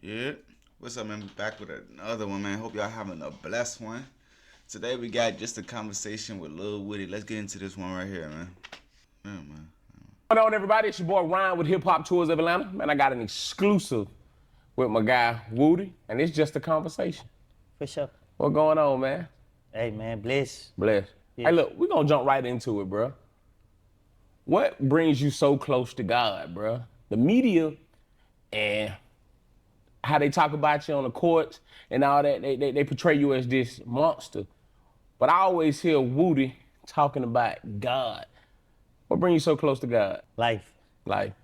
Yeah. What's up, man? We back with another one, man. Hope y'all having a blessed one. Today we got just a conversation with Lil Woody. Let's get into this one right here, man. Yeah, man. What's going on, everybody? It's your boy Ryan with Hip Hop Tours of Atlanta. Man, I got an exclusive with my guy Woody, and it's just a conversation. For sure. What going on, man? Hey, man, bless. Bless. Yeah. Hey, look, we're gonna jump right into it, bro. What brings you so close to God, bro? The media and how they talk about you on the courts and all that, they portray you as this monster. But I always hear Woody talking about God. What brings you so close to God? Life. Like,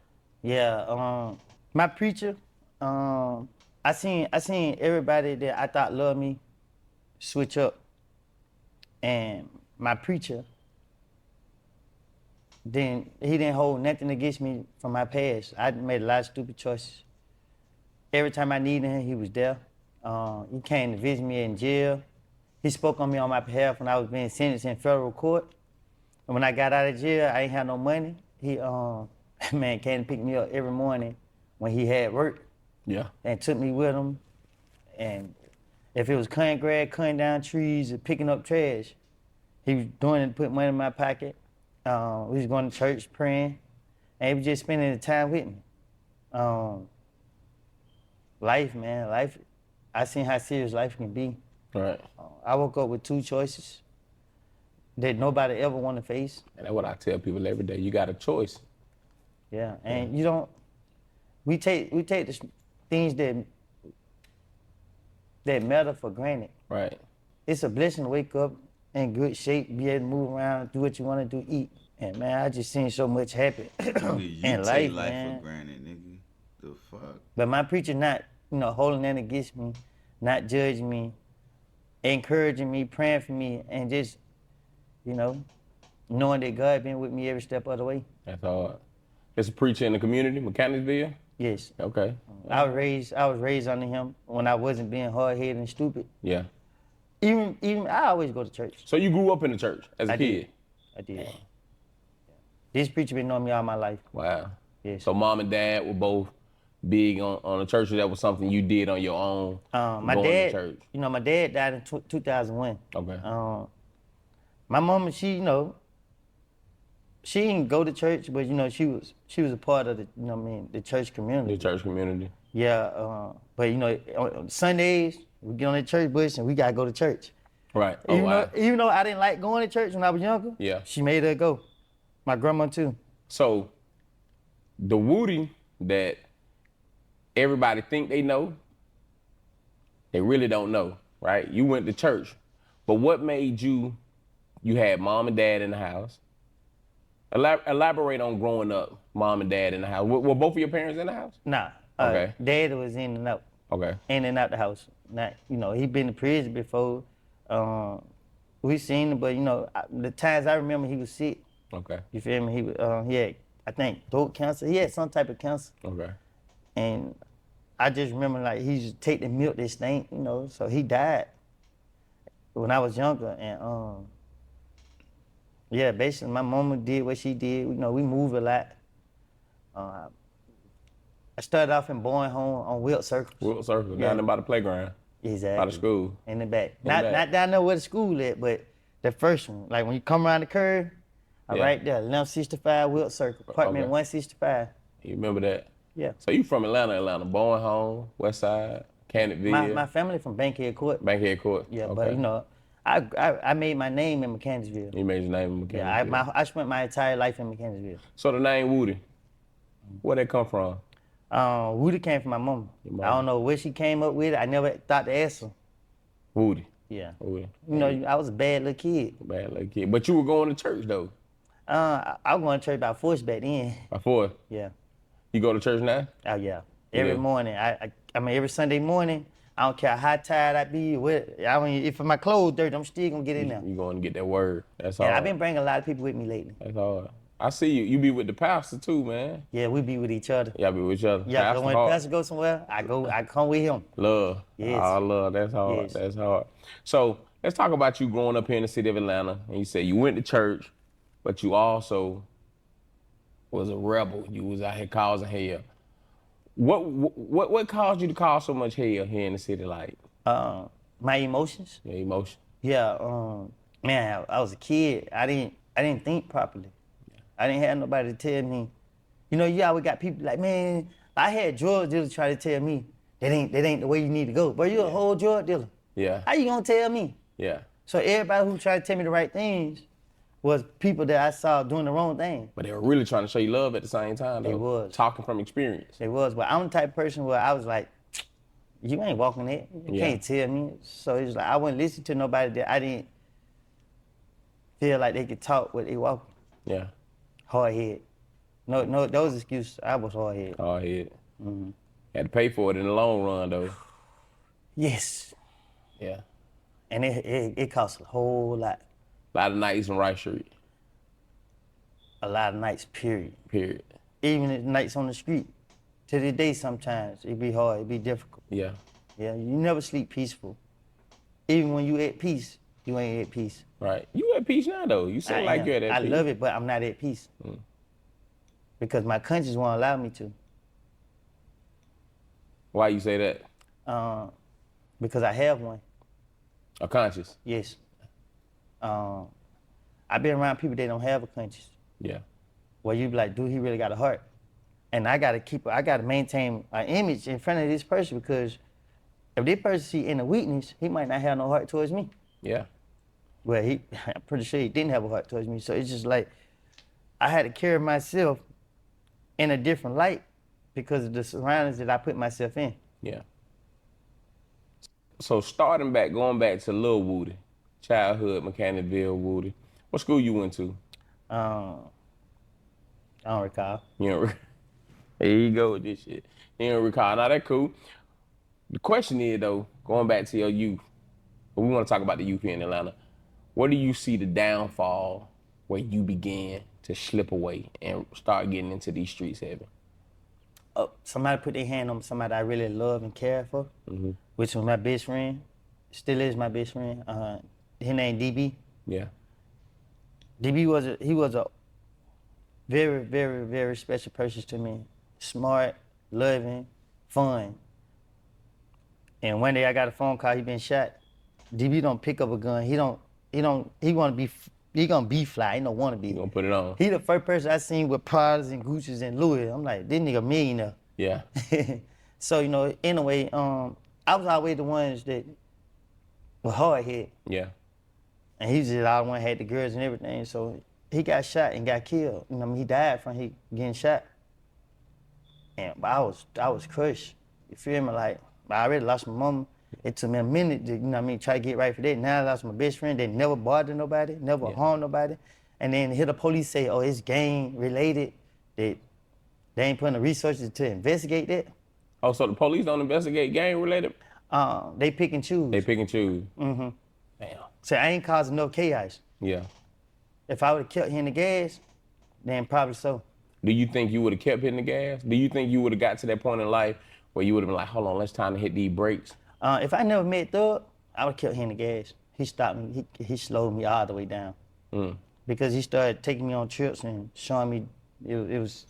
Yeah, my preacher, I seen everybody that I thought loved me switch up. And my preacher, he didn't hold nothing against me from my past. I made a lot of stupid choices. Every time I needed him, he was there. He came to visit me in jail. He spoke on me on my behalf when I was being sentenced in federal court. And when I got out of jail, I ain't had no money. He, man, came to pick me up every morning when he had work yeah. and took me with him. And if it was cutting grass, cutting down trees, or picking up trash, he was doing it, put money in my pocket. We was going to church, praying, and he was just spending the time with me. Life, man, life. I seen how serious life can be. Right. I woke up with two choices that nobody ever want to face. And that's what I tell people every day. You got a choice. Yeah, and you don't. We take the things that matter for granted. Right. It's a blessing to wake up in good shape, be able to move around, do what you want to do, eat. And man, I just seen so much happen Nigga, you in take life, life man. for granted, nigga. The fuck? But my preacher not, holding that against me, not judging me, encouraging me, praying for me, and just, knowing that God been with me every step of the way. That's hard. It's a preacher in the community, Mechanicsville? Yes. Okay. I was raised under him when I wasn't being hard-headed and stupid. Yeah. Even I always go to church. So you grew up in the church as a I kid? did. I did. This preacher been knowing me all my life. Wow. Yes. So mom and dad were both big on the church, or that was something you did on your own? My going dad, to church? my dad died in 2001. Okay. My mama, she didn't go to church, but she was a part of the church community. The church community. Yeah, but on Sundays we get on the church bus and we gotta go to church. Right. Oh, wow. Even though I didn't like going to church when I was younger, Yeah. she made her go. My grandma too. So the Woody that everybody think they know, they really don't know, right? You went to church, but what made you had mom and dad in the house. Elaborate on growing up, mom and dad in the house. Were both of your parents in the house? Nah. Okay. Dad was in and out. Okay. In and out the house. Not, he been in prison before. We seen him, but the times I remember he was sick. Okay. You feel me? He had, I think, throat cancer. He had some type of cancer. Okay. And I just remember like he used to take the milk that stank, so he died when I was younger. And yeah, basically my mama did what she did. We moved a lot. I started off in Bowen Home on Wilt Circle. Wilt Circle, down there by the playground. Exactly. By the school. In the back. In the back. Not down there where the school at, but the first one. Like when you come around the curve, Yeah. right there, 1165 Wilt Circle, apartment Okay. 165. You remember that? Yeah. So you from Atlanta, Bowen Home, West Side, Cannonville, My family from Bankhead Court. Bankhead Court. Yeah, Okay. but I made my name in Mechanicsville. You made your name in Yeah, Mechanicsville. I spent my entire life in Mechanicsville. So the name Woody, where that come from? Woody came from my mama. Your mama. I don't know where she came up with it. I never thought to ask her. Woody. Yeah. Woody. I was a bad little kid. Bad little kid. But you were going to church though. I was going to church by force back then. Before. Yeah. You go to church now? Oh yeah. Every Yeah. morning. I mean every Sunday morning. I don't care how tired I be. If my clothes dirty, I'm still gonna get in there. You going to get that word. That's all. And I've been bringing a lot of people with me lately. That's hard. I see you. You be with the pastor too, man. Yeah, we be with each other. Y'all be with each other. Yeah, Pastor so when hard. pastor goes somewhere, I come with him. Love. Yes. Oh, love. That's hard. Yes. That's hard. So let's talk about you growing up here in the city of Atlanta. And you said you went to church, but you also was a rebel. You was out here causing hell. What caused you to cause so much hell here in the city? Like My emotions. your emotion? Yeah, man, I was a kid. I didn't think properly. I didn't have nobody to tell me. You know, you always got people like, man, I had drug dealers try to tell me that ain't the way you need to go. But you a whole drug dealer. Yeah. How you gonna tell me? Yeah. So everybody who tried to tell me the right things was people that I saw doing the wrong thing. But they were really trying to show you love at the same time. Though. They was. Talking from experience. They was, but I'm the type of person where I was like, you ain't walking it. You Yeah. can't tell me. So it's like I wouldn't listen to nobody that I didn't feel like they could talk what they walking. Yeah. Hard head. No, those excuses. I was hard head. Hard head. Had to pay for it in the long run though. Yes. Yeah. And it costs a whole lot. A lot of nights in Rice Street. A lot of nights, period. Period. Even the nights on the street. To this day sometimes, it be hard, it be difficult. Yeah. Yeah, you never sleep peaceful. Even when you at peace, you ain't at peace. Right. You at peace now though. You seem like you're at I peace. love it, but I'm not at peace. Because my conscience won't allow me to. Why you say that? Because I have one, A conscience. yes. I've been around people that don't have a conscience. Yeah. Where you be like, dude, he really got a heart. And I gotta maintain an image in front of this person because if this person see in a weakness, he might not have no heart towards me. Yeah. Well, I'm pretty sure he didn't have a heart towards me. So it's just like, I had to carry myself in a different light because of the surroundings that I put myself in. Yeah. So going back to Lil Woody, childhood, Mechanicsville, Woody. What school you went to? I don't recall. You don't there you go with this shit. You don't recall. Now that cool. The question is though, going back to your youth, but we want to talk about the youth here in Atlanta. Where do you see the downfall where you began to slip away and start getting into these streets heavy? Somebody put their hand on somebody I really love and care for, which was my best friend, still is my best friend. His name DB. Yeah. DB was a very, very, very special person to me. Smart, loving, fun. And one day I got a phone call, he been shot. DB don't pick up a gun. He gonna be fly, he don't wanna be. You gonna put it on? He the first person I seen with Pradas and Gucci's and Louis. I'm like, this nigga millionaire. Yeah. So, you know, anyway, I was always the ones that were hard hit. Yeah. And he was just all the one had the girls and everything. So he got shot and got killed. You know, I mean, he died from he getting shot. And but I was crushed. You feel me? Like, I already lost my mama. It took me a minute to, you know what I mean, try to get right for that. Now I lost my best friend that never bothered nobody, never harmed nobody. And then hear the police say, oh, it's gang related, that they ain't putting the resources to investigate that. Oh, so the police don't investigate gang related? They pick and choose. They pick and choose. Mm-hmm. Damn. So I ain't causing no chaos. Yeah. If I would have kept hitting the gas, then probably so. Do you think you would have kept hitting the gas? Do you think you would have got to that point in life where you would have been like, hold on, it's time to hit these brakes? If I never met Thug, I would have kept hitting the gas. He stopped me. He slowed me all the way down. Because he started taking me on trips and showing me it was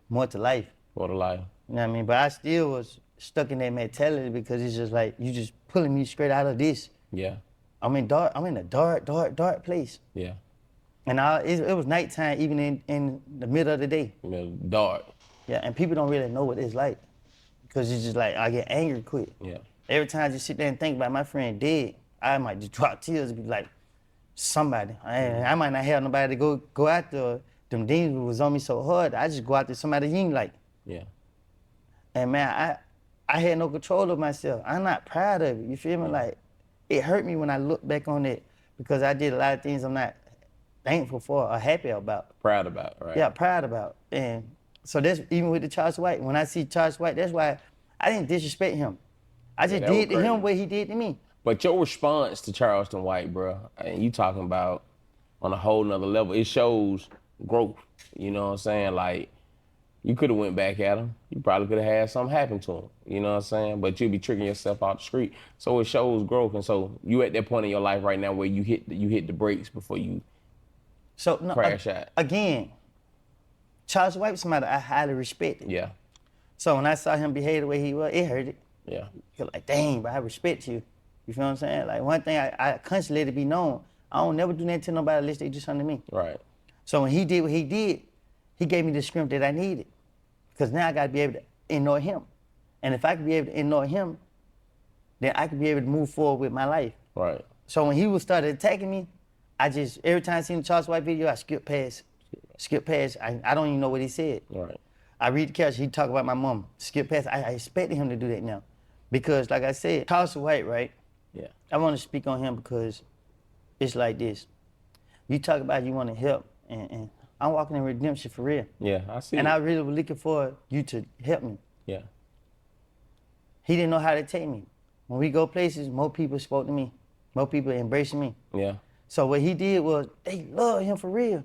more to life. More to life. You know what I mean? But I still was stuck in that mentality because it's just like, you just pulling me straight out of this. Yeah. I'm in a dark place. Yeah. And it was nighttime even in the middle of the day. You know, dark. Yeah, and people don't really know what it's like. Because it's just like, I get angry quick. Yeah. Every time I just sit there and think about my friend dead, I might just drop tears and be like, somebody. I might not have nobody to go after. Them demons was on me so hard, I just go after somebody you ain't like. Yeah. And man, I had no control of myself. I'm not proud of it, you feel me? Like, it hurt me when I look back on it because I did a lot of things I'm not thankful for or happy about. Proud about, right? Yeah, proud about. And so that's even with the Charles White. When I see Charles White, that's why I didn't disrespect him. I just did to him what he did to me. But your response to Charleston White, bro, and you talking about on a whole nother level, it shows growth. You know what I'm saying? Like, you could have went back at him. You probably could have had something happen to him. You know what I'm saying? But you'd be tricking yourself out the street. So it shows growth. And so you at that point in your life right now where you hit the brakes before you crash out. Again, Charles White was somebody I highly respected. Yeah. So when I saw him behave the way he was, it hurt it. Yeah. You're like, dang, but I respect you. You feel what I'm saying? Like one thing I constantly let it be known, I don't never do nothing to nobody unless they do something to me. Right. So when he did what he did, he gave me the strength that I needed. Because now I gotta be able to ignore him. And if I can be able to ignore him, then I can be able to move forward with my life. Right. So when he was started attacking me, I just, every time I seen the Charles White video, I skip past. I don't even know what he said. Right. I read the couch, he talk about my mom. Skip past. I expected him to do that now. Because like I said, Charles White, right? Yeah. I want to speak on him because it's like this. You talk about you want to help, and I'm walking in redemption for real. Yeah, I see. And I really was looking for you to help me. Yeah. He didn't know how to take me. When we go places, more people spoke to me. More people embracing me. Yeah. So what he did was, they love him for real.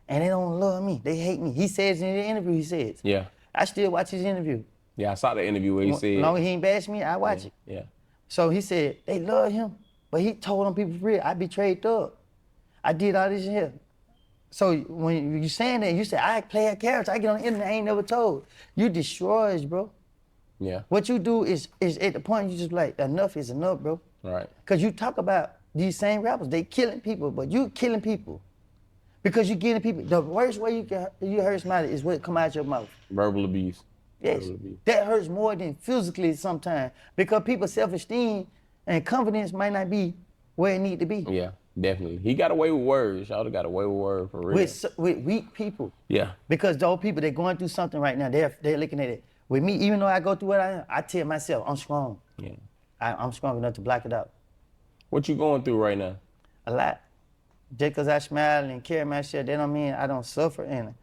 And they don't love me. They hate me. He says in the interview, he says. Yeah. I still watch his interview. Yeah, I saw the interview where he said. As long as he ain't bash me, I watch it. Yeah. So he said, they love him. But he told them people for real, I betrayed Thug. I did all this here. So when you saying that, you say, I play a character, I get on the internet, I ain't never told. You destroy us, bro. Yeah. What you do is at the point you just like, enough is enough, bro. Right. Because you talk about these same rappers, they killing people, but you killing people. Because you getting people, the worst way you hurt somebody is what come out your mouth. Verbal abuse. Yes, Verbal abuse. that hurts more than physically sometimes. Because people's self-esteem and confidence might not be where it need to be. Yeah, definitely. He got away with words. Y'all got away with words for real. With weak people. Yeah. Because those people, they're going through something right now. They're looking at it. With me, even though I go through what I am, I tell myself, I'm strong. Yeah. I'm strong enough to block it out. What you going through right now? A lot. Just because I smile and carry myself, that don't mean I don't suffer. And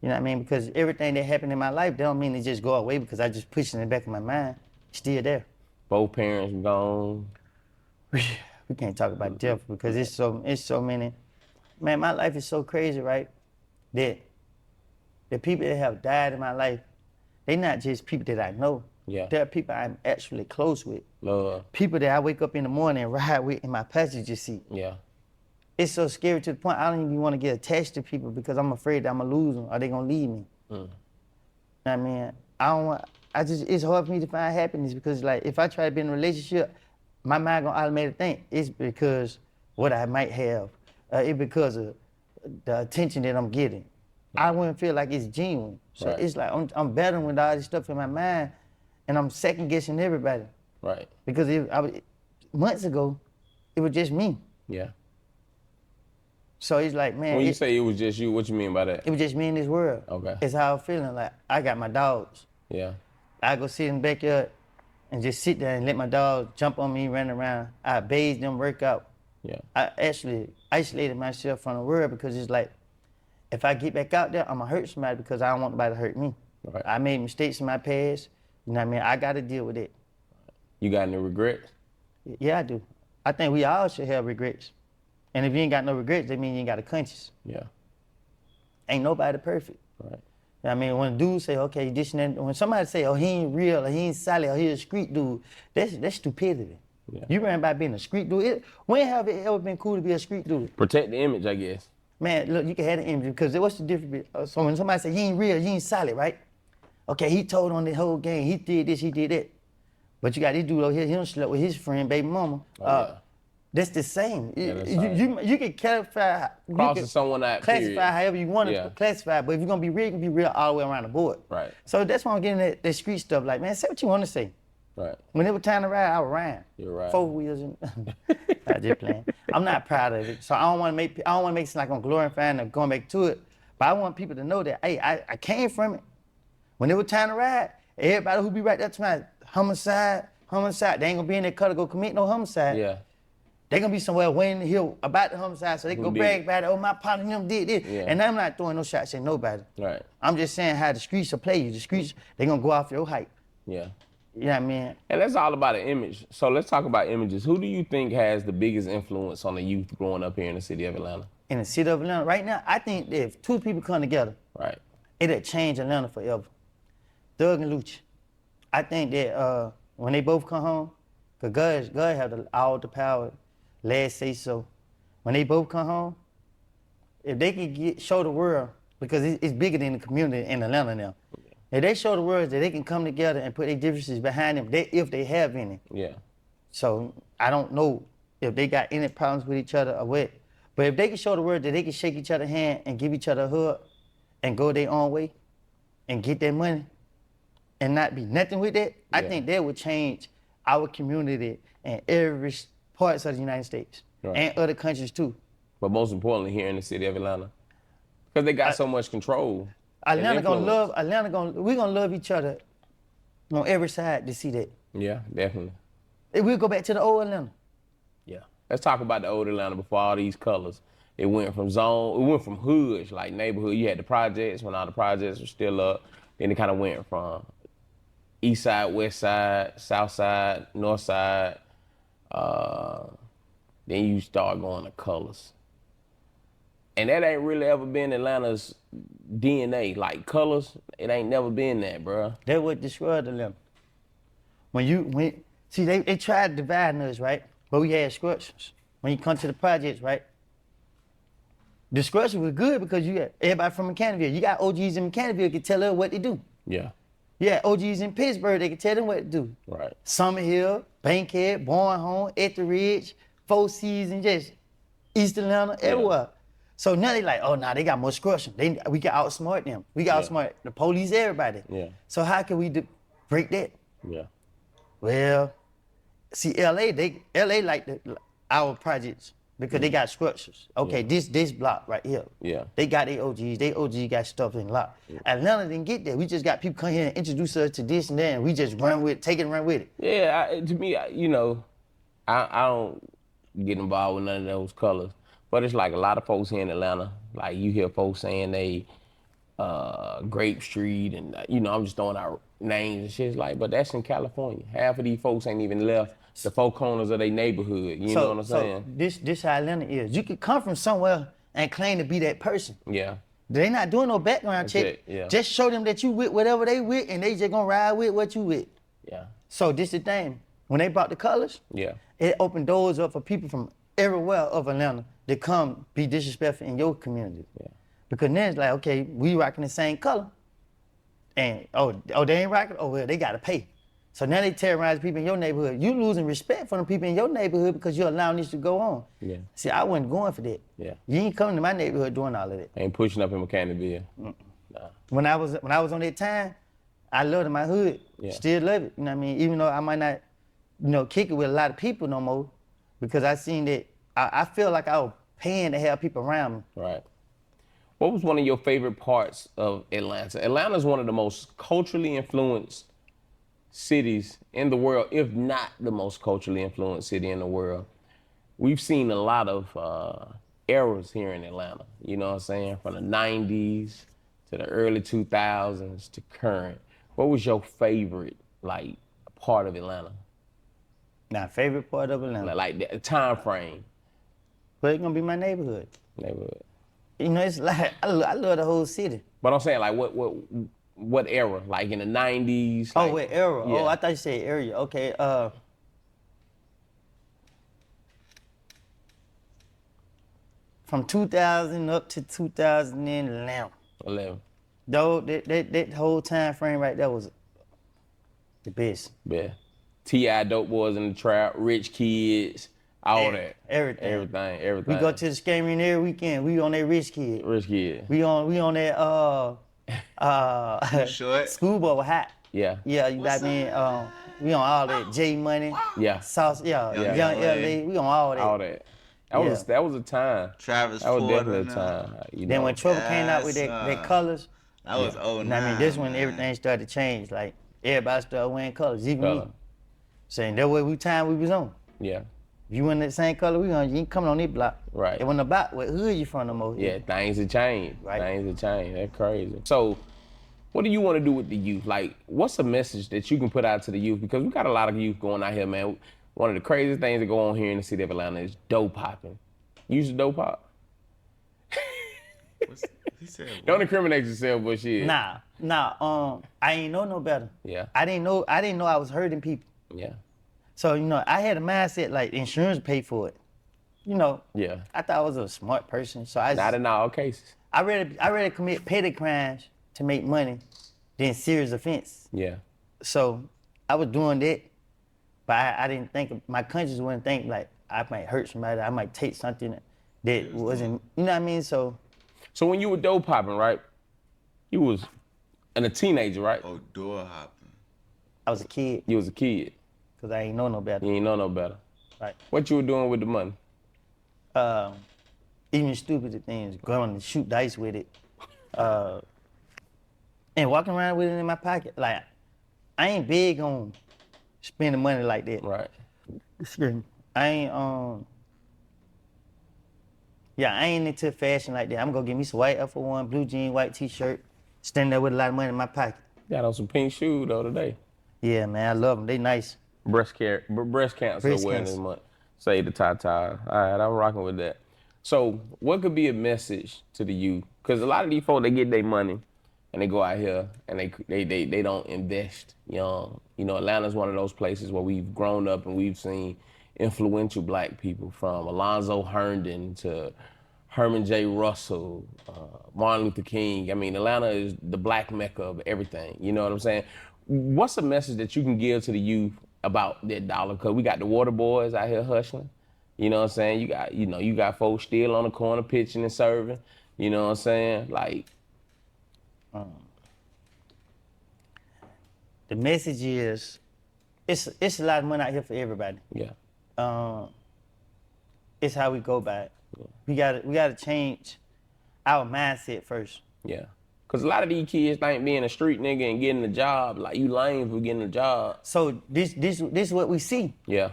you know what I mean? Because everything that happened in my life, that don't mean it just go away because I just push it in the back of my mind. It's still there. Both parents gone. We can't talk about death because it's so many. Man, my life is so crazy, right? That the people that have died in my life, they not just people that I know. Yeah. They're people I'm actually close with. Love. People that I wake up in the morning and ride with in my passenger seat. Yeah. It's so scary to the point I don't even want to get attached to people because I'm afraid that I'm gonna lose them or they gonna leave me. I mean, it's hard for me to find happiness because like if I try to be in a relationship, my mind gonna automatically think it's because what I might have. It's because of the attention that I'm getting. I wouldn't feel like it's genuine. So Right. it's like I'm battling with all this stuff in my mind and I'm second guessing everybody. Right. Because months ago, it was just me. Yeah. So it's like, man, When you say it was just you, what you mean by that? it was just me in this world. Okay. It's how I'm feeling. Like, I got my dogs. Yeah. I go sit in the backyard and just sit there and let my dogs jump on me, run around. I bathe them, work out. Yeah. I actually isolated myself from the world because it's like, if I get back out there, I'm gonna hurt somebody because I don't want nobody to hurt me. Right. I made mistakes in my past. You know what I mean? I gotta deal with it. You got any regrets? Yeah, I do. I think we all should have regrets. And if you ain't got no regrets, that means you ain't got a conscience. Yeah. Ain't nobody perfect. Right. I mean, when dudes say, okay, this and that, when somebody say, oh, he ain't real, or he ain't solid, or he a street dude, that's stupidity. Yeah. You ran by being a street dude. When have it ever been cool to be a street dude? Protect the image, I guess. Man, look, you can have the image, because what's the difference? So when somebody say, he ain't real, he ain't solid, right? Okay, he told on the whole game, he did this, he did that. But you got this dude over here, he don't slept with his friend, baby mama. Yeah. That's the same. Yeah, that's You can clarify. Crossing someone out, classify period. however you want Yeah. to classify, but if you're gonna be real, you can be real all the way around the board. Right. So that's why I'm getting that street stuff. Like, man, say what you want to say. Right. When it was time to ride, I would ride. You're right. 4 wheels and I just playing. I'm not proud of it, so I don't want to make it seem like I'm glorifying or going back to it. But I want people to know that, hey, I came from it. When it was time to ride, everybody who be right there to my homicide, they ain't gonna be in that car to go commit no homicide. Yeah. They gonna be somewhere waiting to hear about the homicide so they can Who go did brag it? about it. Oh, my partner and them did this. Yeah. And I'm not throwing no shots at nobody. Right. I'm just saying how the streets will play you. The streets, they gonna go off your hype. Yeah. You know what I mean? And that's all about an image. So let's talk about images. Who do you think has the biggest influence on the youth growing up here in the city of Atlanta? In the city of Atlanta, right now, I think that if two people come together, Right. it'll change Atlanta forever. Thug and Lucci. I think that when they both come home, because God have all the power, last say so. When they both come home, if they can show the world, because it's bigger than the community in Atlanta now. If they show the world that they can come together and put their differences behind them, if they have any. Yeah. So I don't know if they got any problems with each other or what. But if they can show the world that they can shake each other's hand and give each other a hug and go their own way and get their money and not be nothing with that, I think that would change our community in every parts of the United States and other countries too. But most importantly, here in the city of Atlanta, because they got so much control. Atlanta we gonna love each other on every side to see that. Yeah, definitely. If we go back to the old Atlanta. Yeah. Let's talk about the old Atlanta before all these colors. It went from hoods, like neighborhood. You had the projects when all the projects were still up. Then it kind of went from east side, west side, south side, north side. Then you start going to colors. And that ain't really ever been Atlanta's DNA. Like colors, it ain't never been that, bro. That what destroyed Atlanta. See, they tried dividing us, right? But we had structures. When you come to the projects, right? The structure was good because you got everybody from Mechanicsville. You got OGs in Mechanicsville can tell them what to do. Yeah. Yeah, OGs in Pittsburgh, they can tell them what to do. Right. Summer Hill, Bankhead, Bornholm, Etheridge, Four Seasons, just East Atlanta, everywhere. So now they like, oh, nah, they got more structure. We can outsmart them. We can outsmart the police, everybody. Yeah. So how can we break that? Yeah. Well, see, LA like our projects because they got structures. Okay, this block right here. Yeah. They got their OGs. They OG got stuff in lock. Atlanta didn't get that. We just got people come here and introduce us to this and that, and we just take it and run with it. Yeah, to me, I don't get involved with none of those colors. But it's like a lot of folks here in Atlanta, like you hear folks saying they Grape Street and, I'm just throwing out names and shit. It's like, but that's in California. Half of these folks ain't even left the four corners of their neighborhood. You know what I'm saying? This how Atlanta is. You could come from somewhere and claim to be that person. Yeah. They not doing no background check. Yeah. Just show them that you with whatever they with and they just gonna ride with what you with. Yeah. So this the thing. When they brought the colors, it opened doors up for people from everywhere of Atlanta to come be disrespectful in your community. Yeah. Because then it's like, okay, we rocking the same color. And, they ain't rocking? Oh, well, they gotta pay. So now they terrorize people in your neighborhood. You losing respect for the people in your neighborhood because you're allowing this to go on. Yeah. See, I wasn't going for that. Yeah. You ain't coming to my neighborhood doing all of that. Ain't pushing up in Mechanicsville. Nah. When I was on that time, I loved my hood. Yeah. Still love it. You know what I mean? Even though I might not, kick it with a lot of people no more, because I seen that I feel like I was paying to have people around me. Right. What was one of your favorite parts of Atlanta? Atlanta is one of the most culturally influenced cities in the world, if not the most culturally influenced city in the world. We've seen a lot of eras here in Atlanta, you know what I'm saying? From the 90s to the early 2000s to current. What was your favorite, part of Atlanta? Now, favorite part of Atlanta? Like the time frame. But it's gonna be my neighborhood. Neighborhood. It's like, I love the whole city. But I'm saying, what era? Like in the 90s? What era? Yeah. Oh, I thought you said area. Okay, from 2000 up to 2011. 11. Though, that whole time frame right there was the best. Yeah. T.I. Dope Boys in the Trap, Rich Kids, all that. Everything. We go to the skate ring every weekend. We on that Rich Kid. Rich Kid. We on that Short. Schoolboy was hot. Yeah. Yeah, you got me. We on all that J Money. Yeah. Sauce. Yeah. Young Young LA. LA. We on all that. All that. That was a time. Travis That was Ford definitely a and, time. Then when Trouble came out with that colors, that was old. and I mean, this when everything started to change. Like everybody started wearing colors, even me. Saying that way we was on. Yeah. If you in that same color, you ain't coming on this block. Right. It wasn't about what hood you from no more. Yeah, things have changed. Right. Things have changed. That's crazy. So, what do you want to do with the youth? Like, what's a message that you can put out to the youth? Because we got a lot of youth going out here, man. One of the craziest things that go on here in the city of Atlanta is dope popping. You used to dope pop? He said, Don't incriminate yourself, but shit. Nah. I ain't know no better. Yeah. I didn't know I was hurting people. Yeah. So, I had a mindset like insurance paid for it. Yeah. I thought I was a smart person. So Not in all cases. I rather commit petty crimes to make money then serious offense. Yeah. So I was doing that, but I didn't think, my conscience wouldn't think like I might hurt somebody, I might take something that wasn't, you know what I mean? So when you were dope popping, right? You was a teenager, right? Oh, door hopping. I was a kid, You was a kid. because I ain't know no better. You ain't know no better. Right. What you were doing with the money? Even stupid things, going to shoot dice with it, and walking around with it in my pocket. Like, I ain't big on spending money like that. Right. Excuse me. I ain't I ain't into fashion like that. I'm gonna get me some white F1, blue jean, white t-shirt, stand there with a lot of money in my pocket. Got on some pink shoes the other day. Yeah, man, I love them. They nice. Breast cancer Breast awareness cancer. month. Say the Tata. All right, I'm rocking with that. So, what could be a message to the youth? Because a lot of these folks, they get their money and they go out here and they don't invest young. You know, Atlanta's one of those places where we've grown up and we've seen influential black people, from Alonzo Herndon to Herman J. Russell, Martin Luther King. I mean, Atlanta is the black mecca of everything. You know what I'm saying? What's a message that you can give to the youth about that dollar? Because we got the water boys out here hustling. You know what I'm saying? You got folks still on the corner pitching and serving. You know what I'm saying? Like, the message is, it's a lot of money out here for everybody. yeah, It's how we go by it. We gotta change our mindset first. yeah. Because a lot of these kids think being a street nigga and getting a job, like, you lame for getting a job. So this is what we see. Yeah,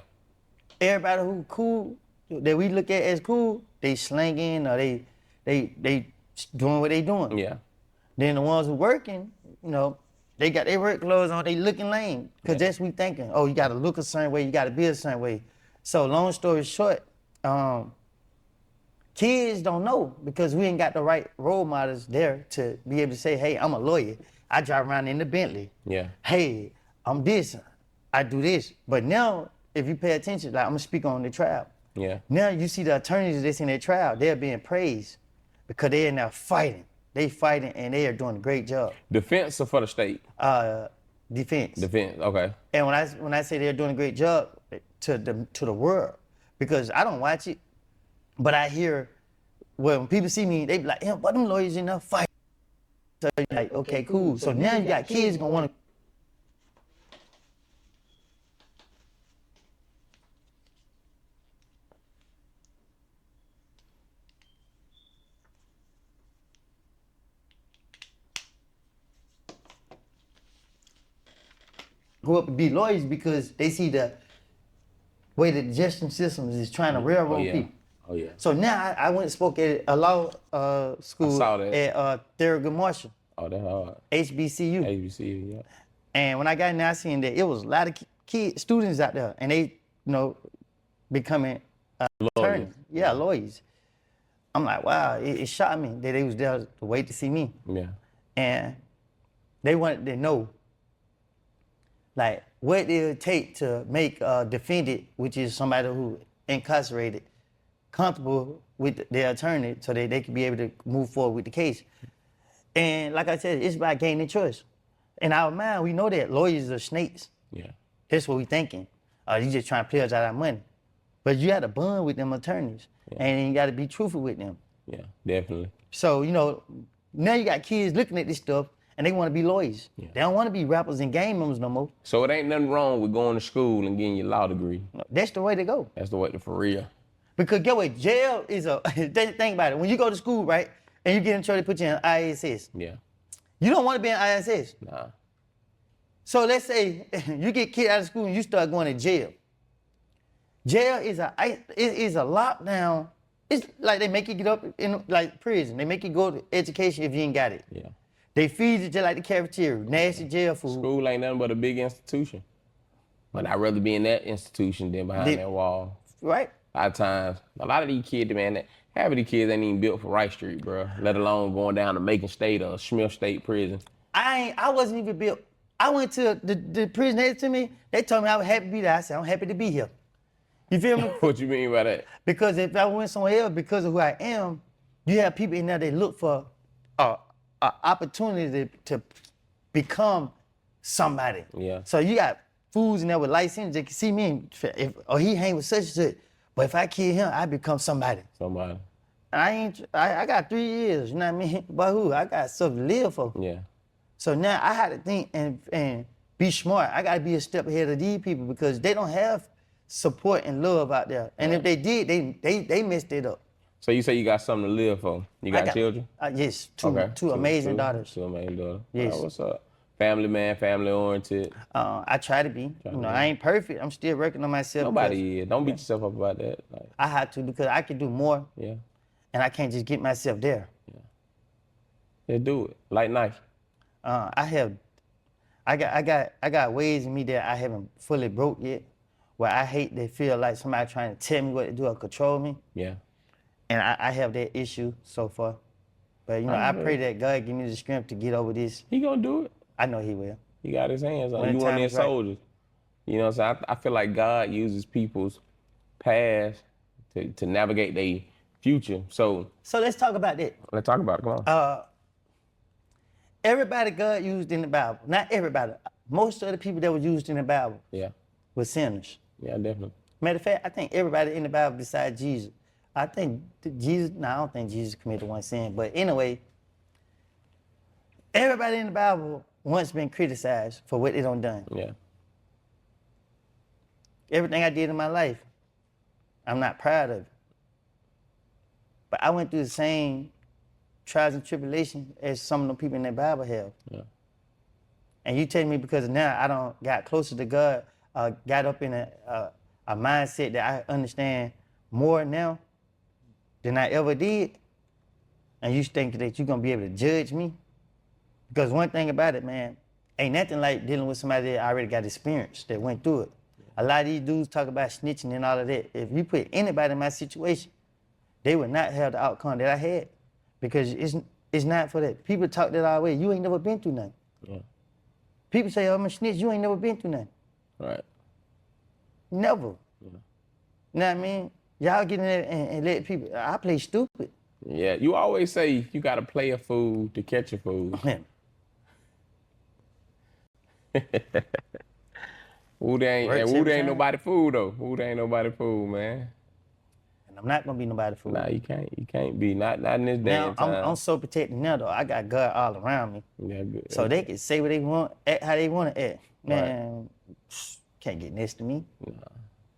Everybody who cool, that we look at as cool, they slanging or they doing what they doing. yeah, Then the ones who working, you know, they got their work clothes on, they looking lame. Cause that's we thinking, oh, you gotta look a certain way, you gotta be a certain way. So long story short, kids don't know because we ain't got the right role models there to be able to say, hey, I'm a lawyer. I drive around in the Bentley. yeah, Hey, I'm this, I do this. But now, if you pay attention, like I'm gonna speak on the trial. yeah, Now you see the attorneys that's in their trial, they're being praised because they're now fighting. They fighting and they are doing a great job. Defense or for the state? Defense. Defense, okay. And when I say they're doing a great job to the world, because I don't watch it, but I hear, well, when people see me, they be like, yeah, but them lawyers in there fight. So you're like, okay, cool. So now you got kids gonna wanna. Go up and be lawyers because they see the way the justice system is trying to railroad yeah. people. Oh, yeah. So now I went and spoke at a law school I saw that. at Thurgood Marshall, Oh, that's hard. HBCU. ABC, yeah. And when I got in there, I seen that it was a lot of students out there, and they, you know, becoming attorneys. Yeah, lawyers. I'm like, wow, it shocked me that they was there to wait to see me. Yeah. And they wanted to know, like, what it would take to make a defendant, which is somebody who incarcerated, comfortable with their attorney so that they could be able to move forward with the case. And like I said, it's about gaining trust. In our mind, we know that lawyers are snakes. Yeah. That's what we thinking. You just trying to play us out our money. But you got to bond with them attorneys. Yeah. And you got to be truthful with them. Yeah, definitely. So, you know, now you got kids looking at this stuff and they want to be lawyers. Yeah. They don't want to be rappers and gang members no more. So it ain't nothing wrong with going to school and getting your law degree. That's the way to go. That's the way to, for real. Because get what, jail is a, think about it. When you go to school, right, and you get in trouble, they put you in ISS. Yeah. You don't want to be in ISS. Nah. So let's say you get kicked out of school and you start going to jail. Jail is a lockdown. It's like they make you get up in like prison. They make you go to education if you ain't got it. Yeah. They feed you just like the cafeteria, nasty jail food. School ain't nothing but a big institution. But I'd rather be in that institution than behind that wall. Right? A lot of times, a lot of these kids, man, half of these kids ain't even built for Rice Street, bro. Let alone going down to Macon State or Smith State Prison. I wasn't even built. I went to the prison next to me. They told me I was happy to be there. I said, I'm happy to be here. You feel me? What you mean by that? Because if I went somewhere else, because of who I am, you have people in there that look for opportunity to become somebody. Yeah. So you got fools in there with light skin that can see me, or he hang with such and such. But if I kill him, I become somebody. Somebody. I got 3 years, you know what I mean? But who? I got stuff to live for. Yeah. So now I had to think and be smart. I gotta be a step ahead of these people because they don't have support and love out there. And if they did, they messed it up. So you say you got something to live for. You got children? Yes, two amazing daughters. Two amazing daughters. Yes. Right, what's up? Family man, family oriented. I try to be. I ain't perfect. I'm still working on myself. Nobody is. Don't beat yourself up about that. Like, I had to because I can do more. Yeah. And I can't just get myself there. Yeah, do it. Light knife. I got ways in me that I haven't fully broke yet, where I hate to feel like somebody trying to tell me what to do or control me. Yeah. And I have that issue so far. But I pray that God give me the strength to get over this. He gonna do it. I know he will. He got his hands on When it. You the one of time their is right. soldiers. You know what I'm saying? I feel like God uses people's past to navigate their future. So let's talk about that. let's talk about it. Come on. Everybody God used in the Bible, not everybody, most of the people that were used in the Bible Yeah. were sinners. Yeah, definitely. Matter of fact, I think everybody in the Bible besides Jesus. I think I don't think Jesus committed one sin, but anyway, everybody in the Bible once been criticized for what they done done. Yeah. Everything I did in my life, I'm not proud of it. But I went through the same trials and tribulations as some of the people in the Bible have. Yeah. And you tell me because now I don't got closer to God, got up in a mindset that I understand more now than I ever did, and you think that you're gonna be able to judge me? Because one thing about it, man, ain't nothing like dealing with somebody that already got experience, that went through it. A lot of these dudes talk about snitching and all of that. If you put anybody in my situation, they would not have the outcome that I had, because it's not for that. People talk that all the way. You ain't never been through nothing. Yeah. People say, oh, I'm a snitch. You ain't never been through nothing. Right. Never. Yeah. You know what I mean? Y'all get in there and let people, I play stupid. Yeah. You always say you gotta play a fool to catch a fool. Man, Wood ain't Works Wood every ain't time. nobody fool though. Wood ain't nobody fool, man. and I'm not gonna be nobody fool. Nah, you can't be. Not in this day Now, and time. I'm so protected now, though. I got God all around me. Yeah, good. So they can say what they want, act how they want to act. Man, can't get next to me.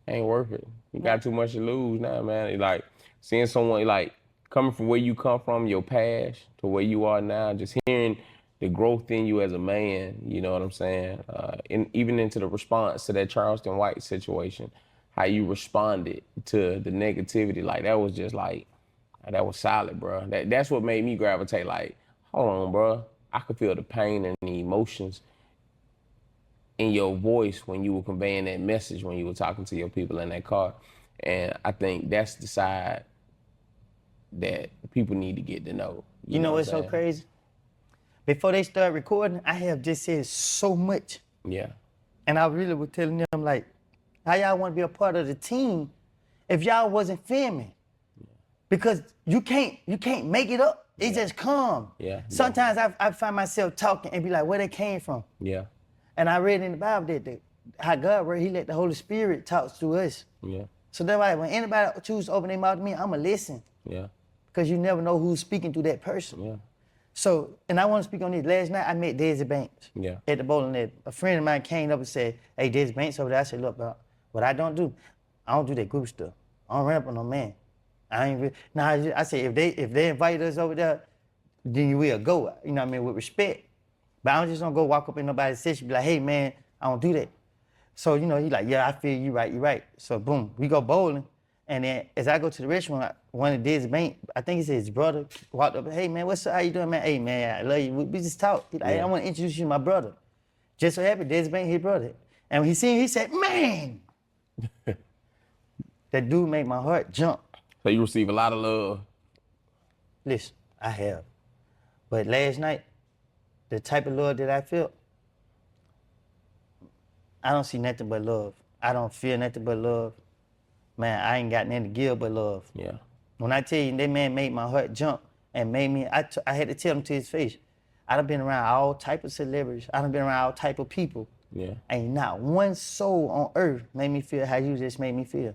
Ain't worth it. You got too much to lose now, man. Like seeing someone like coming from where you come from, your past, to where you are now, just hearing the growth in you as a man, you know what I'm saying? Even into the response to that Charleston White situation, how you responded to the negativity, like that was just like, that was solid, bro. That's what made me gravitate, like, hold on, bro. I could feel the pain and the emotions in your voice when you were conveying that message, when you were talking to your people in that car. And I think that's the side that people need to get to know. You know what what's I'm so saying? crazy? Before they start recording, I have just said so much. Yeah. And I really was telling them, like, how y'all want to be a part of the team if y'all wasn't filming? Because you can't make it up. It just come. Yeah. Sometimes I find myself talking and be like, where they came from? Yeah. And I read in the Bible that how God, where he let the Holy Spirit talk to us. Yeah. So that's why when anybody choose to open their mouth to me, I'ma listen. Yeah. Because you never know who's speaking to that person. Yeah. So, and I want to speak on this. Last night I met Desi Banks Yeah. at the bowling alley. A friend of mine came up and said, hey, Desi Banks over there. I said, look, bro, what I don't do that group stuff. I don't run up on no man. I ain't really, I say, if they invite us over there, then we'll go, you know what I mean, with respect. But I don't just don't go walk up in nobody's session and be like, hey, man, I don't do that. So, you know, he like, yeah, I feel you right. So, boom, we go bowling. And then as I go to the restaurant, one of Desi Banks, I think he said his brother walked up, hey, man, what's up? How you doing, man? Hey, man, I love you. We just talk. He like, hey, I want to introduce you to my brother. Just so happy, Desi Banks, his brother. And when he seen him, he said, man. That dude made my heart jump. So you receive a lot of love. Listen, I have. But last night, the type of love that I felt, I don't see nothing but love. I don't feel nothing but love. Man, I ain't got nothing to give but love. Yeah. When I tell you that man made my heart jump and made me, I had to tell him to his face, I done been around all type of celebrities. I done been around all type of people. Yeah. Ain't not one soul on earth made me feel how you just made me feel.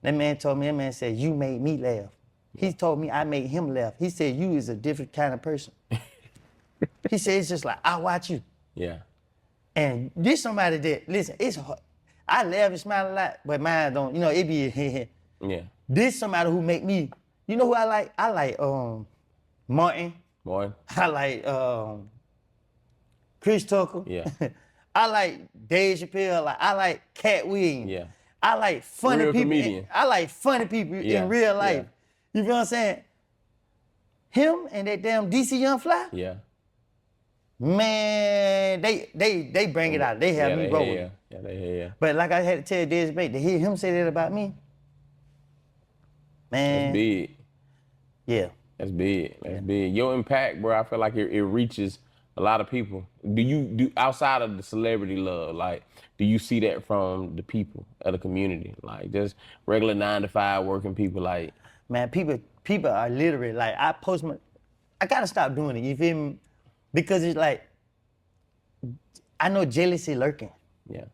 That man told me, that man said, you made me laugh. He told me I made him laugh. He said, you is a different kind of person. He said, it's just like, I watch you. Yeah. And this somebody that, listen, it's hard. I laugh and smile a lot, but mine don't, you know, it be, Yeah. this somebody who make me, you know who I like? I like Martin. Boy. I like Chris Tucker. Yeah. I like Dave Chappelle. I like Cat Williams. Yeah. I like funny Real people. comedian. I like funny people Yeah, in real life. yeah. You feel what I'm saying? Him and that damn DC Young Fly, Yeah. man, they bring it out. They have me rolling. Yeah. Yeah, they hear ya. But like I had to tell Dez Bate, to hear him say that about me, man. That's big. Yeah. That's big. That's big. Your impact, bro, I feel like it reaches a lot of people. Do you outside of the celebrity love, like, do you see that from the people of the community? Like just regular 9-to-5 working people, like, Man, people are literally like, I gotta stop doing it, you feel me? Because it's like, I know jealousy lurking. yeah.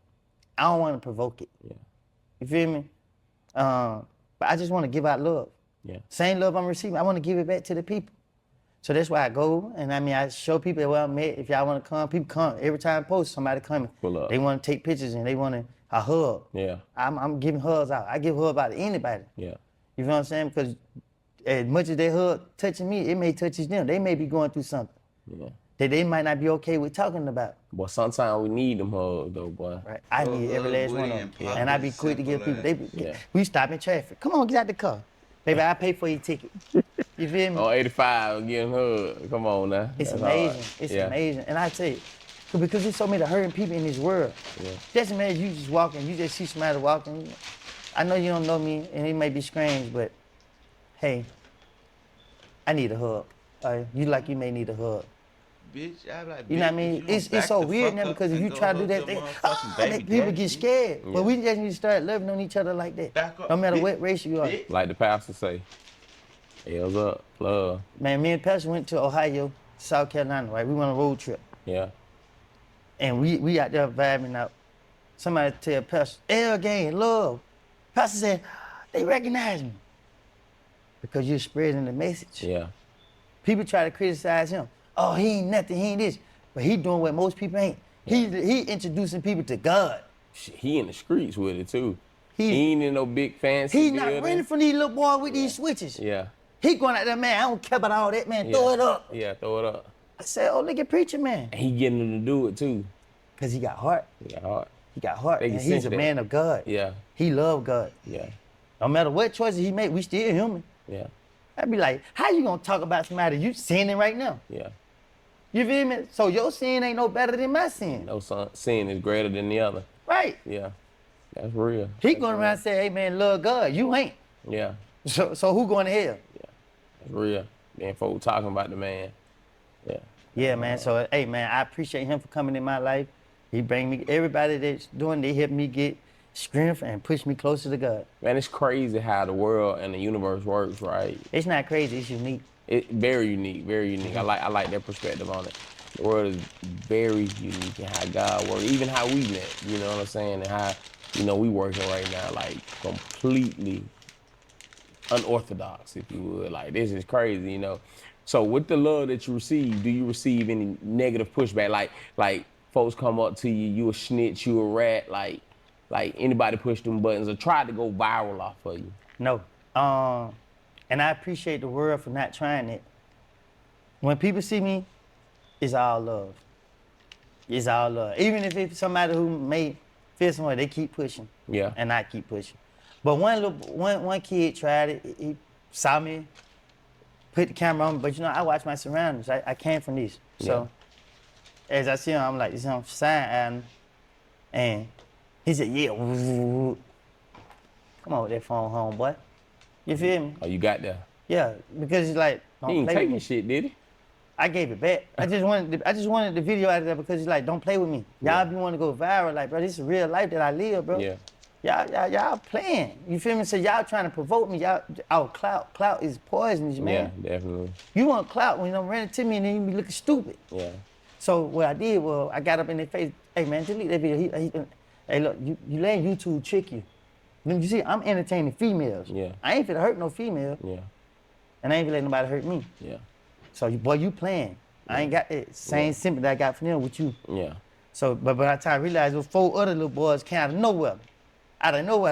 I don't wanna provoke it. Yeah. You feel me? But I just wanna give out love. Yeah. Same love I'm receiving, I wanna give it back to the people. So that's why I go, and I mean, I show people where I'm at. If y'all wanna come, people come. Every time I post, somebody coming. Pull up. They wanna take pictures and they want a hug. Yeah. I'm giving hugs out. I give hugs out to anybody. Yeah. You feel what I'm saying? Because as much as they hug touching me, it may touch them. They may be going through something Yeah. that they might not be okay with talking about. But sometimes we need them hugs though, boy. Right? I need every last one of them. Woody And I be quick to give people. Yeah. We stop in traffic. Come on, get out the car. Baby, I pay for your ticket. You feel me? Oh, 85, getting hugged. Come on now. It's That's amazing. hard. It's Yeah. amazing. And I tell you, because there's so many hurting people in this world. Yeah. Just imagine you just walking, you just see somebody walking. I know you don't know me, and it may be strange, but hey, I need a hug. You may need a hug. Bitch, I'm like, You know what I bitch, mean? you gonna It's back so the weird fuck now up because if and you go try to do hug that your thing, motherfucking baby people daddy. get scared. Yeah. But we just need to start loving on each other like that. Back up, No matter bitch. what race you are. Bitch. Like the pastor say, L's up, love. Man, me and Pastor went to Ohio, South Carolina, right? We went on a road trip. Yeah. And we out there vibing out. Somebody tell Pastor, L gang, love. Pastor said, they recognize me. Because you're spreading the message. Yeah. People try to criticize him. Oh, he ain't nothing, he ain't this. But he doing what most people ain't. He introducing people to God. Shit, he in the streets with it too. He- He ain't in no big fancy He not building. running from these little boys with these switches. Yeah. He going out there, man, I don't care about all that, man. Yeah. Throw it up. Yeah, throw it up. I said, oh, look at preacher, man. And he getting them to do it too. Because he got heart. He got heart. He got heart. They can And he's sense a that. man of God. Yeah. He love God. Yeah. No matter what choices he make, we still human. Yeah. I'd be like, how you gonna talk about somebody you sinning right now? Yeah. You feel me? So your sin ain't no better than my sin. No sin is greater than the other. Right. Yeah. That's real. He That's going real. around and say, hey man, love God. You ain't. Yeah. So who going to hell? That's real. Then folk talking about the man. Yeah. Yeah, man. So, hey, man, I appreciate him for coming in my life. He bring me, everybody that's doing, they help me get strength and push me closer to God. Man, it's crazy how the world and the universe works, right? It's not crazy, it's unique. It very unique, very unique. I like that perspective on it. The world is very unique in how God works, even how we met, you know what I'm saying? And how, we working right now, like completely unorthodox, if you would. Like, this is crazy, So with the love that you receive, do you receive any negative pushback? Like folks come up to you, you a snitch, you a rat, like anybody push them buttons or try to go viral off of you? No. And I appreciate the world for not trying it. When people see me, it's all love. It's all love. Even if it's somebody who may feel some way, they keep pushing. Yeah. And I keep pushing. But one kid tried it. He saw me, put the camera on, but I watch my surroundings. I came from this. So as I see him, I'm like, this is on sign, and he said, yeah. Come on with that phone home, boy. You feel me? Oh, you got there. Yeah, because it's like, He don't ain't play with taking me. shit, did he? I gave it back. I just wanted the video out of there because he's like, don't play with me. Y'all Yeah. be want to go viral, like, bro, this is real life that I live, bro. Yeah. Y'all playing. You feel me? So y'all trying to provoke me. Our clout is poisonous, man. Yeah, definitely. You want clout when you run into me and then you be looking stupid. Yeah. So what I did was I got up in their face. Hey man, delete that video. Hey look, you letting YouTube trick you. You see, I'm entertaining females. Yeah. I ain't finna hurt no female, Yeah. and I ain't finna let nobody hurt me. Yeah. So you playing. I ain't got that same sympathy that I got from them with you. Yeah. So, but by the time I realized there was 4 other little boys came out of nowhere.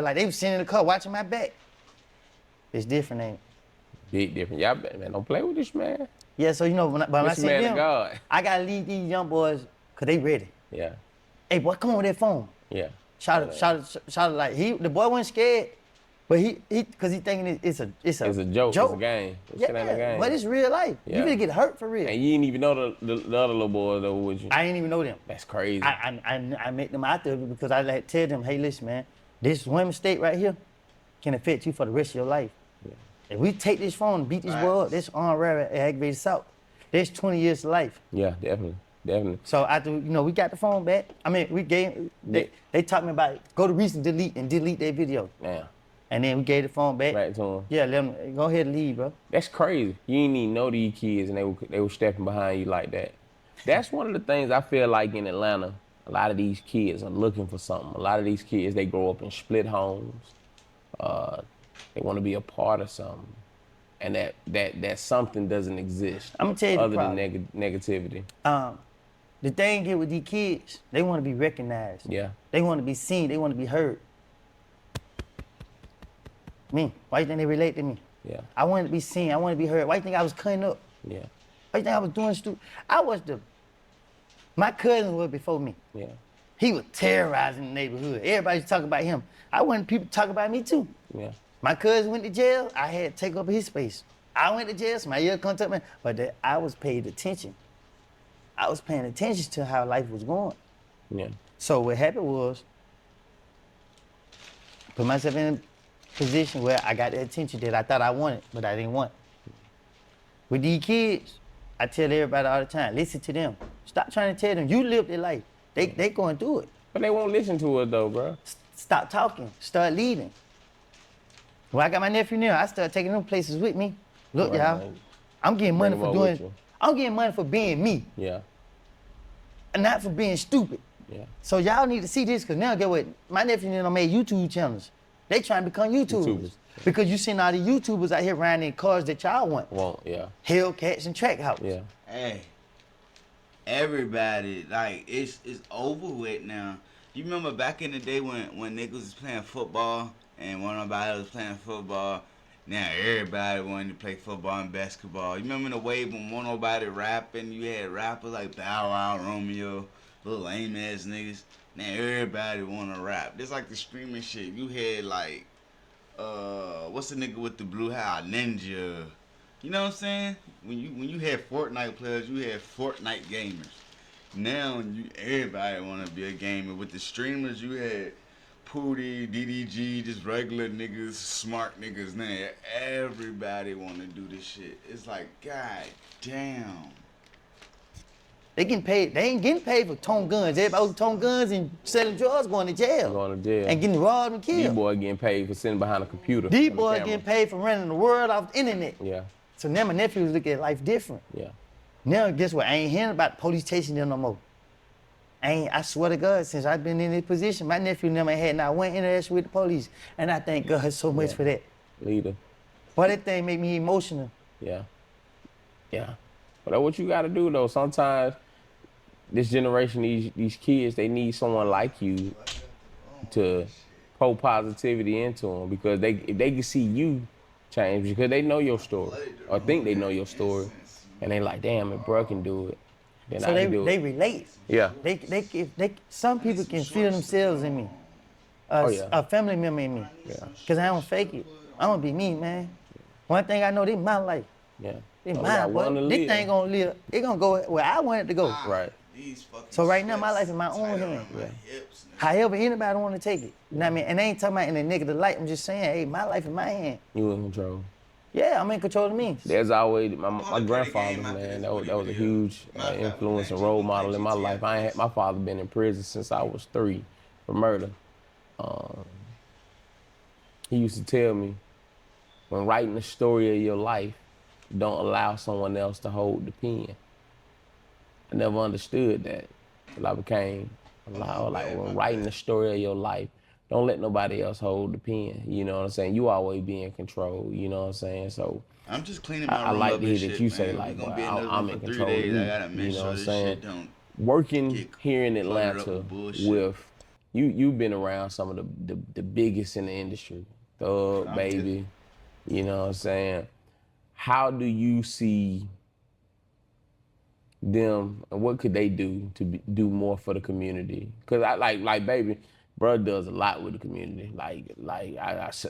Like they was sitting in the car watching my back. It's different, ain't it? Big difference. Y'all, man, don't play with this man. Yeah, so you know, when I This see man of them, God. I gotta lead these young boys, cause they ready. Yeah. Hey boy, come on with that phone. Yeah. Shout it like the boy wasn't scared, but cause he thinking it's a It's a joke. It's a game. This shit ain't a game. But it's real life. Yeah. You gonna get hurt for real. And you didn't even know the other little boys that were with you. I didn't even know them. That's crazy. I met them out there because I like tell them, hey, listen, man, this one mistake right here can affect you for the rest of your life. Yeah. If we take this phone and beat this boy up, this armed robbery and aggravated assault, there's 20 years to life. Yeah, definitely. Definitely. So after we got the phone back, I mean, we gave they taught me about go to recent delete and delete their video. Yeah. And then we gave the phone back. Back to them. Yeah, let them go ahead and leave, bro. That's crazy. You didn't even know these kids and they were stepping behind you like that. That's one of the things I feel like in Atlanta, a lot of these kids are looking for something. A lot of these kids, they grow up in split homes. They want to be a part of something. And that something doesn't exist. I'm gonna tell you the other problem. than negativity. The thing here with these kids, they want to be recognized. Yeah. They want to be seen. They want to be heard. Me, why you think they relate to me? Yeah. I wanted to be seen. I wanted to be heard. Why you think I was cutting up? Yeah. Why you think I was doing stupid? My cousin was before me. Yeah. He was terrorizing the neighborhood. Everybody was talking about him. I wanted people to talk about me too. Yeah. My cousin went to jail. I had to take up his space. I went to jail. Somebody else come to me. But I was paid attention. I was paying attention to how life was going. Yeah. So what happened was, put myself in a position where I got the attention that I thought I wanted, but I didn't want. With these kids, I tell everybody all the time, listen to them. Stop trying to tell them, you live their life. They going through it. But they won't listen to it though, bro. Stop talking, start leading. When I got my nephew now, I started taking them places with me. Look, Right, y'all, man. I'm getting money Bring 'em for up with doing, you. I'm getting money for being me, Yeah. and not for being stupid. Yeah. So y'all need to see this, because now get what? My nephew and them made YouTube channels. They trying to become YouTubers. Because you seen all the YouTubers out here riding in cars that y'all want. Yeah. Hellcats and Trackhouse. Yeah. Hey, everybody, like, it's over with now. You remember back in the day when niggas was playing football and when nobody was playing football? Now everybody wanted to play football and basketball. You remember the wave when won't nobody rapping? You had rappers like Bow Wow, Romeo, little lame ass niggas. Now everybody wanna rap. Just like the streaming shit. You had like, what's the nigga with the blue hair? Ninja. You know what I'm saying? When you had Fortnite players, you had Fortnite gamers. Now everybody wanna be a gamer. With the streamers, you had Pootie, DDG, just regular niggas, smart niggas. Now everybody wanna do this shit. It's like, god damn. They getting paid. They ain't getting paid for towing guns. Everybody who towing guns and selling drugs going to jail. Going to jail. And getting robbed and These killed. boys getting paid for sitting behind a computer. These with a boys camera. getting paid for running the world off the internet. Yeah. So now my nephews look at life different. Yeah. Now guess what? I ain't hearing about the police chasing them no more. I swear to God, since I've been in this position, my nephew never had not one interaction with the police. And I thank God so much for that. Leader. Boy, that thing make me emotional. Yeah. Yeah. But that's what you got to do, though. Sometimes this generation, these kids, they need someone like you to pour positivity into them, because if they can see you change, because they know your story or think they know your story, and they like, damn, if bruh can do it, then So I can do they it. relate. Yeah. Some people can feel themselves in me. Yeah. A family member in me. Yeah. Cause I don't fake it. I don't be me, man. One thing I know, this my life. Yeah. This So we got mine, one boy. to This live. thing gonna live. It gonna go where I want it to go. Right. So right now, my life in my own hands. However anybody want to take it. You know what I mean? And I ain't talking about in a negative light. I'm just saying, hey, my life in my hand. You in control. Yeah, I'm in control of me. There's always my grandfather, man. That was a huge influence and role model in my life. My father been in prison since I was 3 for murder. he used to tell me, when writing the story of your life, don't allow someone else to hold the pen. I never understood that until I became like when writing the story of your life, don't let nobody else hold the pen. You know what I'm saying? You always be in control. You know what I'm saying? So I'm just cleaning my I room like up to and hear shit, that you man. say We like, gonna well, be in this I'm room in for 3 control of days. I me. gotta make You know sure what I'm this saying? shit don't Working get here in cluttered up Atlanta with bullshit. with you've been around some of the biggest in the industry. Thug, I'm Baby, you know what I'm saying? How do you see them and what could they do to do more for the community? Because I like Baby, bro does a lot with the community. I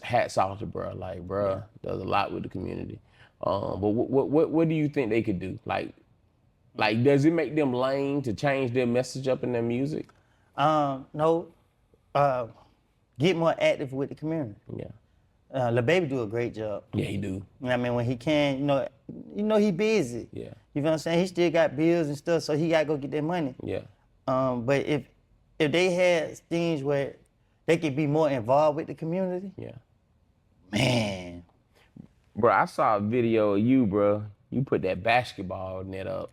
hats off to bro. Like bro does a lot with the community. But what do you think they could do? Like does it make them lame to change their message up in their music? No, get more active with the community. Yeah. Lil Baby do a great job. Yeah, he do. You know what I mean, when he can, you know he busy. Yeah. You know what I'm saying? He still got bills and stuff, so he gotta go get that money. Yeah. But if they had things where they could be more involved with the community, Yeah. man. Bro, I saw a video of you, bro. You put that basketball net up.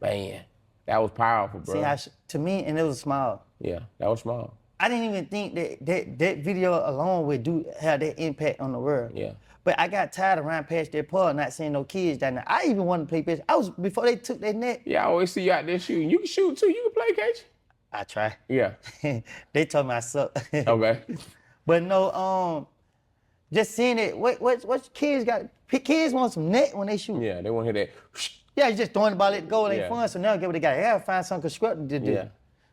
Man, that was powerful, bro. See, to me, and it was small. Yeah, that was small. I didn't even think that video alone would have that impact on the world. Yeah. But I got tired of running past that park, not seeing no kids down there. I even wanted to play basketball. Before they took that net. Yeah, I always see you out there shooting. You can shoot too. You can play, can't you? I try. Yeah. They told me I suck. Okay. But no, just seeing it. What kids got? Kids want some net when they shoot. Yeah, they want to hear that. Yeah, you just throwing the ball at the goal ain't Yeah. fun. So now get what they got. They gotta find something constructive to do. Yeah.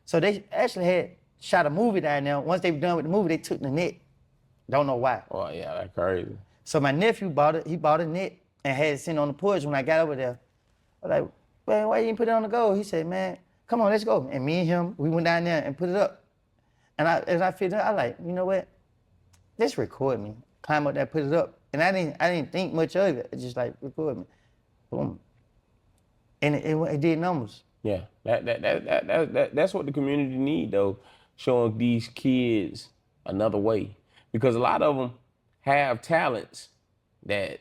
So they actually had shot a movie down there. Once they were done with the movie, they took the net. Don't know why. Oh yeah, that's crazy. So my nephew bought it. He bought a net and had it sitting on the porch. When I got over there, I was like, "Man, why you didn't put it on the goal?" He said, "Man, come on, let's go." And me and him, we went down there and put it up. And as I figured out, I like, you know what? Just record me. Climb up there, put it up. And I didn't think much of it. Just like record me. Boom. And it did numbers. Yeah, that's what the community need though, showing these kids another way, because a lot of them have talents that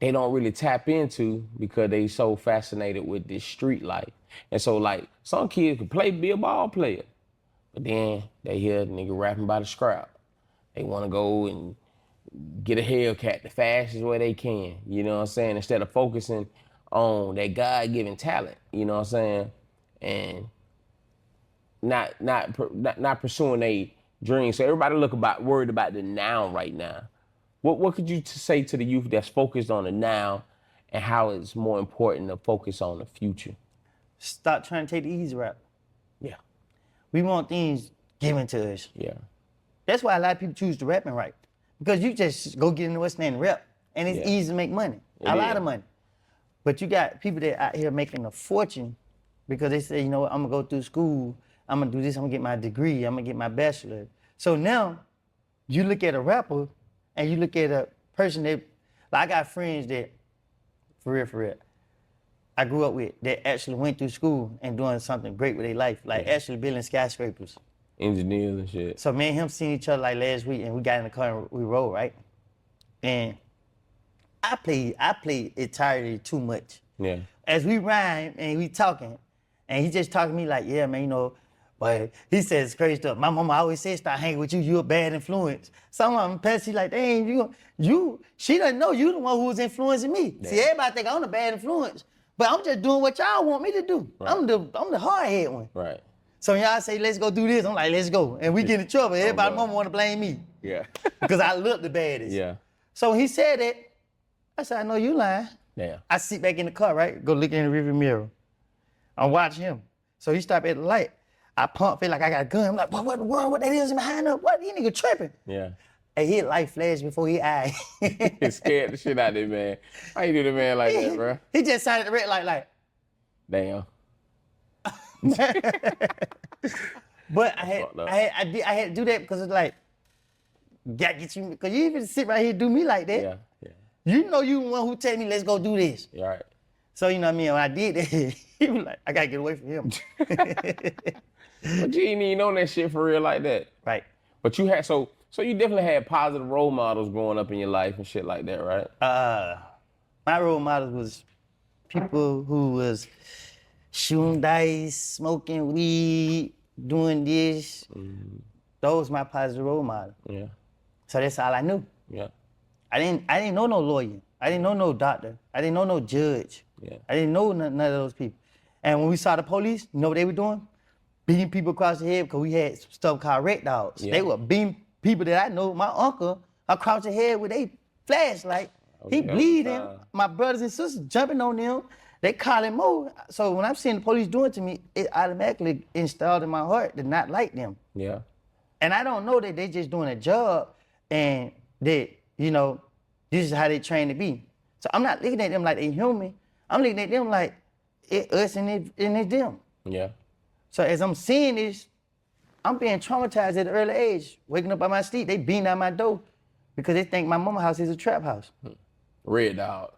they don't really tap into because they so fascinated with this street life. And so like some kids can be a ball player, but then they hear a nigga rapping about a scrap. They want to go and get a Hellcat the fastest way they can, you know what I'm saying? Instead of focusing on that God-given talent, you know what I'm saying? And not pursuing a dream. So everybody worried about the now right now. What could you say to the youth that's focused on the now and how it's more important to focus on the future? Stop trying to take the easy route. Yeah. We want things given to us. Yeah. That's why a lot of people choose to rap and write. Because you just go get in the West End and rap, and it's easy to make money, a lot of money. But you got people that out here making a fortune because they say, you know what, I'm gonna go through school, I'm gonna do this, I'm gonna get my degree, I'm gonna get my bachelor. So now, you look at a rapper, and you look at a person that, like I got friends that, for real, I grew up with, that actually went through school and doing something great with their life, like actually building skyscrapers. Engineers and shit. So me and him seen each other like last week, and we got in the car and we rode, right? And I played entirely too much. Yeah. As we rhyme and we talking, and he just talking to me like, yeah, man, you know, but he says crazy stuff. My mama always said, start hanging with you, you a bad influence. Some of them pass, he like, dang, she doesn't know you the one who was influencing me. Yeah. See, everybody think I'm the bad influence, but I'm just doing what y'all want me to do. Right. I'm the hard head one. Right. So when y'all say, let's go do this, I'm like, let's go. And we get in trouble. Everybody mama want to blame me. Yeah. Because I look the baddest. Yeah. So when he said that, I said, I know you lying. Yeah. I sit back in the car, right? Go look in the rearview mirror. I'm watching him. So he stopped at the light. I pump, feel like I got a gun. I'm like, what the world? What that is behind us? What? These nigga tripping. Yeah. And his light flashed before his eye. He scared the shit out of that man. How you do the man like that, bro? He just signed the red light like. Damn. But I had to do that because it's like, gotta get you, because you even sit right here and do me like that. Yeah, yeah. You know you the one who tell me, let's go do this. You're right. So you know what I mean? When I did that, he was like, I gotta get away from him. But you ain't even on that shit for real like that. Right. But you had, so So you definitely had positive role models growing up in your life and shit like that, right? My role models was people who was shooting dice, smoking weed, doing this. Those my positive role models. Yeah, So that's all I knew. yeah, I didn't know no lawyer. I didn't know no doctor. I didn't know no judge. Yeah. I didn't know none of those people. And when we saw the police, you know what they were doing? Beating people across the head because we had stuff called red dogs. Yeah. They were beating people that I know. My uncle across the head with a flashlight. He yeah, bleeding. all the time. My brothers and sisters jumping on them. They calling Mo. So when I'm seeing the police doing it to me, it automatically installed in my heart to not like them. Yeah. And I don't know that they just doing a job and that, you know, this is how they train to be. So I'm not looking at them like they human. I'm looking at them like it us and it's them. Yeah. So as I'm seeing this, I'm being traumatized at an early age. Waking up by my sleep, they beating out my door because they think my mama house is a trap house. Red dog.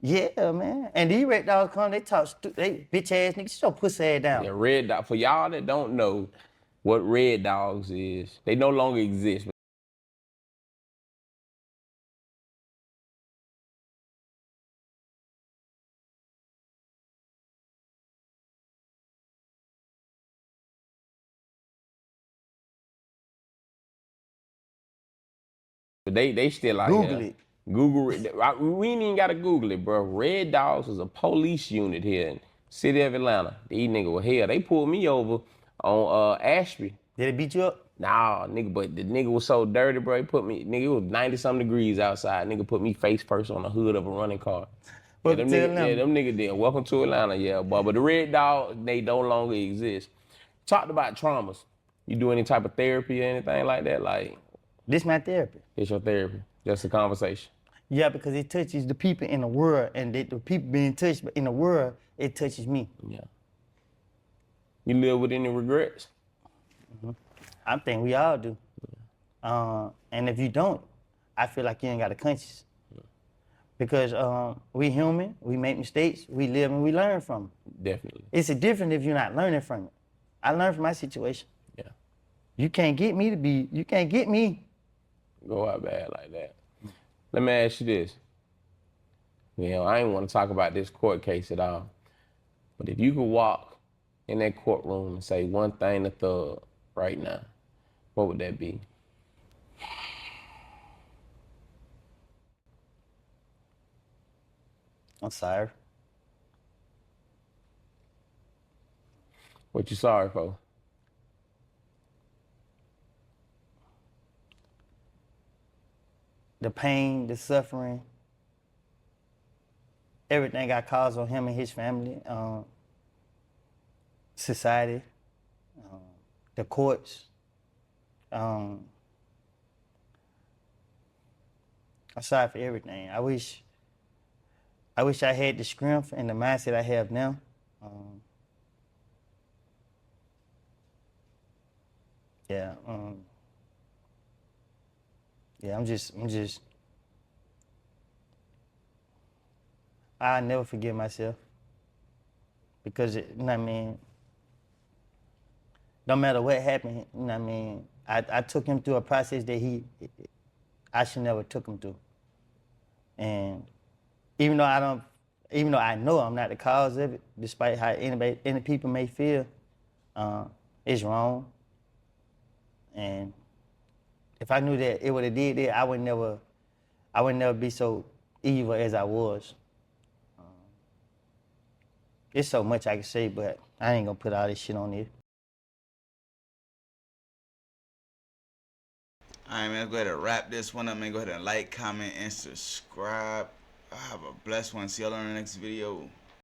Yeah, man. And these red dogs come, they talk, they bitch ass niggas, shut your pussy ass down. Yeah, red dog. For y'all that don't know what red dogs is, they no longer exist. But they still out Google here. it. Google it. We ain't even gotta Google it, bro. Red Dogs was a police unit here in city of Atlanta. These niggas were here. They pulled me over on Ashby. Did they beat you up? Nah, nigga, but the nigga was so dirty, bro. He put me, nigga, it was 90-something degrees outside. Nigga put me face first on the hood of a running car. Welcome to Atlanta. Them niggas did. Welcome to Atlanta, yeah, boy. But the Red Dog, they no longer exist. Talked about traumas. You do any type of therapy or anything like that? Like, This my therapy. it's your therapy. Just a conversation. Yeah, because it touches the people in the world, and the people being touched in the world, it touches me. Yeah. You live with any regrets? I think we all do. And if you don't, I feel like you ain't got a conscience. Because we human, we make mistakes, we live and we learn from them. Definitely. It's a different if you're not learning from it. I learned from my situation. Yeah. You can't get me. Go out bad like that. Let me ask you this. You know, I ain't want to talk about this court case at all. But if you could walk in that courtroom and say one thing to Thug right now, what would that be? I'm sorry. What you sorry for? The pain, the suffering, everything I caused on him and his family, society, the courts. I'm sorry for everything. I wish I had the strength and the mindset I have now. Yeah. Yeah, I'm just. I never forgive myself because you know what I mean. No matter what happened, you know what I mean. I took him through a process that I should never took him through, and even though I know I'm not the cause of it, despite how any people may feel, it's wrong. And if I knew that it would have did that, I would never be so evil as I was. It's so much I can say, but I ain't gonna put all this shit on there. All right, man, go ahead and wrap this one up, man. Go ahead and like, comment, and subscribe. Have a blessed one. See y'all on the next video.